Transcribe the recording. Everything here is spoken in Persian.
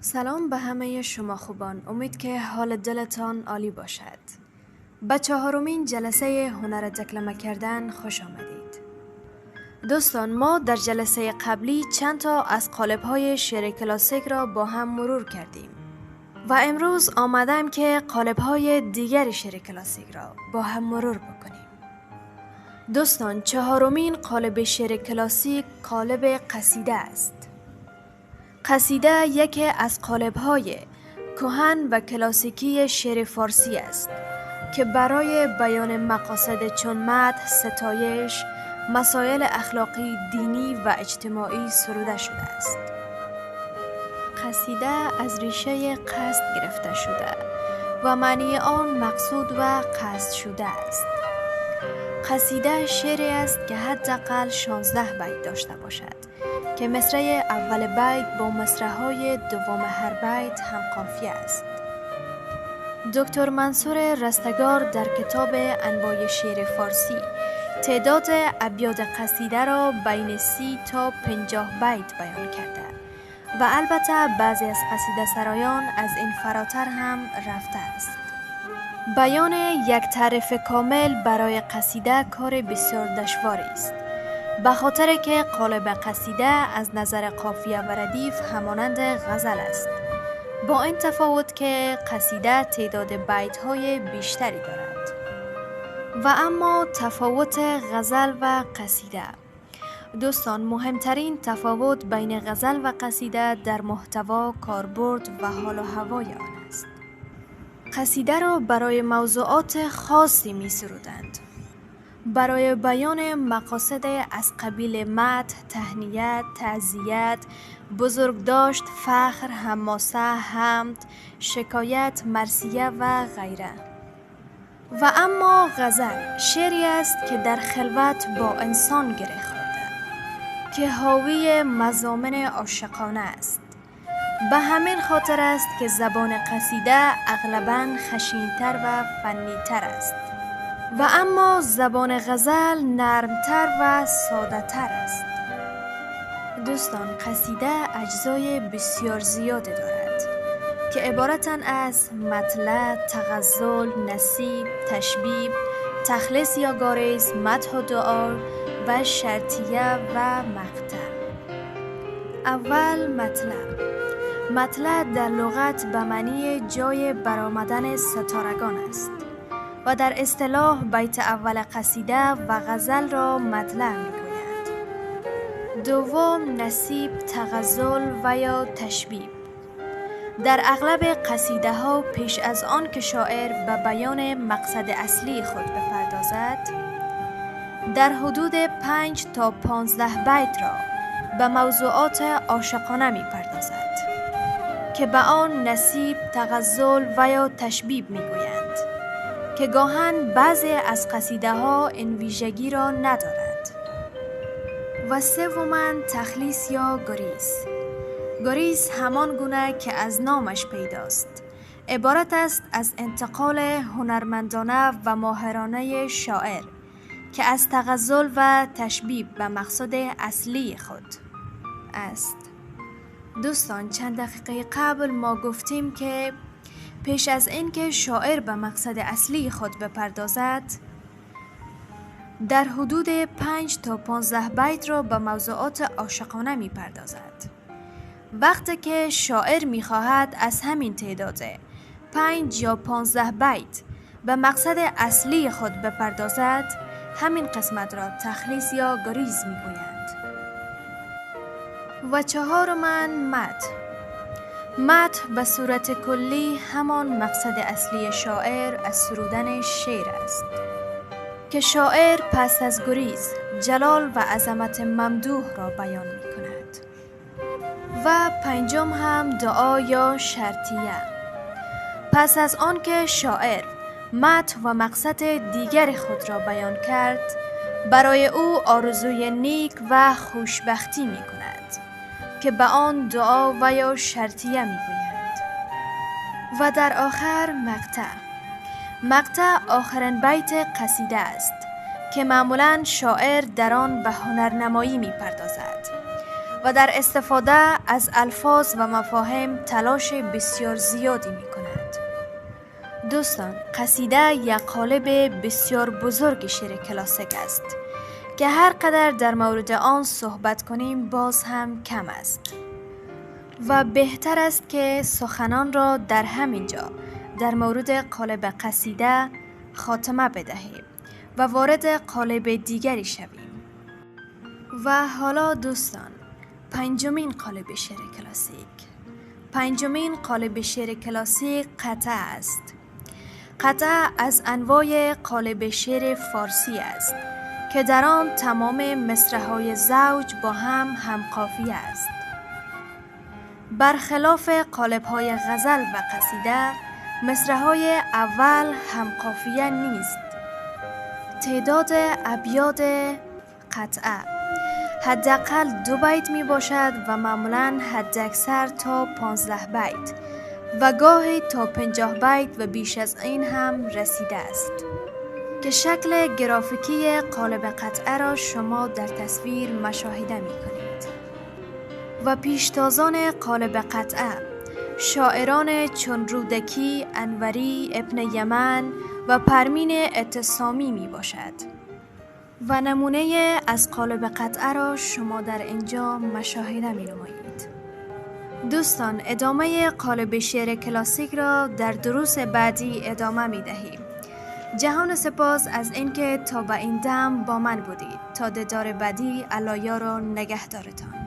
سلام به همه شما خوبان. امید که حال دلتان عالی باشد. به 4مین جلسه هنر دکلمه کردن خوش آمدید. دوستان، ما در جلسه قبلی چند تا از قالب‌های شعر کلاسیک را با هم مرور کردیم و امروز آمدم که قالب‌های دیگر شعر کلاسیک را با هم مرور بکنیم. دوستان، 4مین قالب شعر کلاسیک قالب قصیده است. قصیده یکی از قالب‌های کهن و کلاسیکی شعر فارسی است که برای بیان مقاصد چون مدح، ستایش، مسائل اخلاقی، دینی و اجتماعی سروده شده است. قصیده از ریشه قصد گرفته شده و معنی آن مقصود و قصد شده است. قصیده شعری است که حداقل 16 بیت داشته باشد که مصرع اول بیت با مصرع‌های دوم هر بیت هم قافیه است. دکتر منصور رستگار در کتاب انواع شعر فارسی تعداد ابیات قصیده را بین 30 تا 50 بیت بیان کرده و البته بعضی از قصیده سرایان از این فراتر هم رفته است. بیان یک تعریف کامل برای قصیده کار بسیار دشواری است، به خاطر که قالب قصیده از نظر قافیه و ردیف همانند غزل است، با این تفاوت که قصیده تعداد بیت‌های بیشتری دارد. و اما تفاوت غزل و قصیده. دوستان، مهمترین تفاوت بین غزل و قصیده در محتوا، کاربرد و حال و هوای آن است. قصیده را برای موضوعات خاصی می سرودند، برای بیان مقاصد از قبیل مدح، تهنیت، تعزیت، بزرگداشت، فخر، حماسه، حمد، شکایت، مرثیه و غیره. و اما غزل شعری است که در خلوت با انسان گره خورده، که حاوی مضامن عاشقانه است. به همین خاطر است که زبان قصیده اغلباً خشن‌تر و فنی‌تر است و اما زبان غزل نرمتر و ساده تر است. دوستان، قصیده اجزای بسیار زیادی دارد که عبارتند از مطلع، تغزل، نصیب، تشبیب، تخلیص یا گاریز، مدح و دعا و شرطیه و مقطع. اول مطلع. مطلع در لغت به معنی جای برآمدن ستارگان است و در اصطلاح بیت اول قصیده و غزل را مطلع می‌گویند. دوم نصیب، تغزل و یا تشبیب. در اغلب قصیده ها پیش از آن که شاعر به بیان مقصد اصلی خود بپردازد، در حدود 5 تا 15 بیت را به موضوعات عاشقانه می‌پردازد که به آن نصیب، تغزل و یا تشبیب می‌گویند، که گاهن بعضی از قصیده ها این ویژگی را ندارد. و سوماً تخلیص یا گریز. گریز همان گونه که از نامش پیداست، عبارت است از انتقال هنرمندانه و ماهرانه شاعر که از تغزل و تشبیب به مقصد اصلی خود است. دوستان، چند دقیقه قبل ما گفتیم که پیش از اینکه شاعر به مقصد اصلی خود بپردازد، در حدود 5 تا 15 بیت را به موضوعات عاشقانه می‌پردازد. وقتی که شاعر می‌خواهد از همین تعداد 5 یا 15 بیت به مقصد اصلی خود بپردازد، همین قسمت را تخلیص یا گریز می‌گویند. و چهارماً مدح. مدح به صورت کلی همان مقصد اصلی شاعر از سرودن شعر است که شاعر پس از گریز جلال و عظمت ممدوح را بیان می کند. و پنجم هم دعا یا شرطیه. پس از آن که شاعر مدح و مقصد دیگر خود را بیان کرد، برای او آرزوی نیک و خوشبختی می کند که به آن دعا و یا شرطیه می گویند. و در آخر مقطع. مقطع آخرین بیت قصیده است که معمولاً شاعر در آن به هنرنمایی می پردازد و در استفاده از الفاظ و مفاهیم تلاش بسیار زیادی می کند. دوستان، قصیده یک قالب بسیار بزرگ شعر کلاسیک است که هر قدر در مورد آن صحبت کنیم باز هم کم است و بهتر است که سخنان را در همین جا در مورد قالب قصیده خاتمه بدهیم و وارد قالب دیگری شویم. و حالا دوستان، پنجمین قالب شعر کلاسیک. پنجمین قالب شعر کلاسیک قطعه است. قطعه از انواع قالب شعر فارسی است که در آن تمام مصرع‌های زوج با هم قافیه است. برخلاف قالب‌های غزل و قصیده، مصرع‌های اول هم قافیه نیست. تعداد ابیات قطعه حداقل 2 بیت می باشد و معمولاً حداکثر تا 15 بیت و گاهی تا 50 بیت و بیش از این هم رسیده است که شکل گرافیکی قالب قطعه را شما در تصویر مشاهده می کنید. و پیشتازان قالب قطعه شاعران چون رودکی، انوری، ابن یمن و پرمین اعتصامی می باشد و نمونه از قالب قطعه را شما در اینجا مشاهده می نمایید. دوستان، ادامه قالب شعر کلاسیک را در دروس بعدی ادامه می دهیم. جهان سپاس از اینکه تا به این دم با من بودید. تا دیدار بعدی، الله یار و نگهدارتان.